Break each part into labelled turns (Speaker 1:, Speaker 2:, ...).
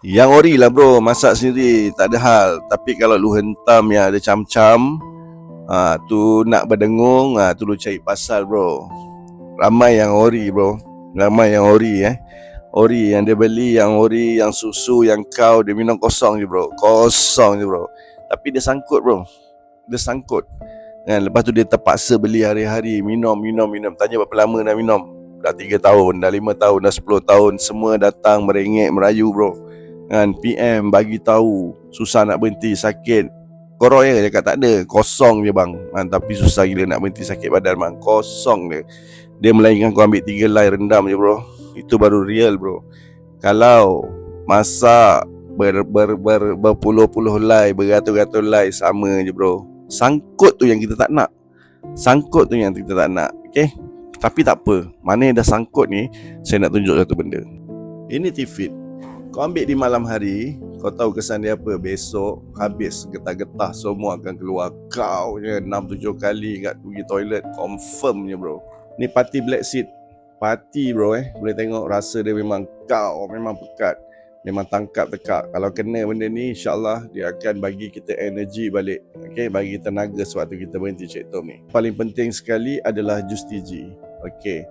Speaker 1: Yang ori lah bro, masak sendiri tak ada hal. Tapi kalau lu hentam yang ada cam-cam, tu nak berdengung, tu lu cari pasal bro. Ramai yang ori bro, ramai yang ori Ori yang dia beli, yang ori, yang susu, yang kau dia minum kosong je bro. Kosong je bro. Tapi dia sangkut bro. Dia sangkut kan? Lepas tu dia terpaksa beli hari-hari. Minum. Tanya berapa lama dah minum. Dah 3 tahun, dah 5 tahun, dah 10 tahun. Semua datang merengek, merayu bro kan? PM bagi tahu susah nak berhenti, sakit. Korang je cakap tak ada, kosong je bang tapi susah gila nak berhenti, sakit badan bang. Kosong dia. Dia melainkan kau ambil 3 helai rendam je bro. Itu baru real bro. Kalau masak berpuluh-puluh helai, beratus-ratus helai, sama je bro. Sangkut tu yang kita tak nak. Sangkut tu yang kita tak nak. Okay? Tapi tak apa, mana dah sangkut ni, saya nak tunjuk satu benda. Ini T-Fit. Kau ambil di malam hari, kau tahu kesan dia apa? Besok habis getah-getah semua akan keluar. Kau je 6-7 kali kat pergi toilet, confirm je bro. Ni party black seed. Party bro boleh tengok rasa dia memang memang pekat. Memang tangkap tekak. Kalau kena benda ni, insyaAllah dia akan bagi kita energi balik. Okay, bagi tenaga sewaktu kita berhenti Cik Tom ni. Paling penting sekali adalah jus TG. Okay,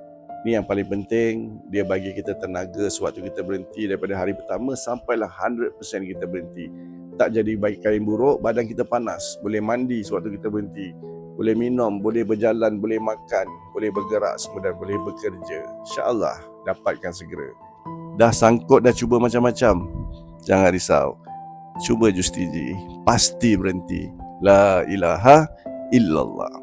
Speaker 1: ni yang paling penting. Dia bagi kita tenaga sewaktu kita berhenti. Daripada hari pertama sampailah 100% kita berhenti. Tak jadi baik kain buruk, badan kita panas. Boleh mandi sewaktu kita berhenti. Boleh minum, boleh berjalan, boleh makan, boleh bergerak semua dan boleh bekerja. InsyaAllah dapatkan segera. Dah sangkut, dah cuba macam-macam, jangan risau. Cuba jus TG, pasti berhenti. La ilaha illallah.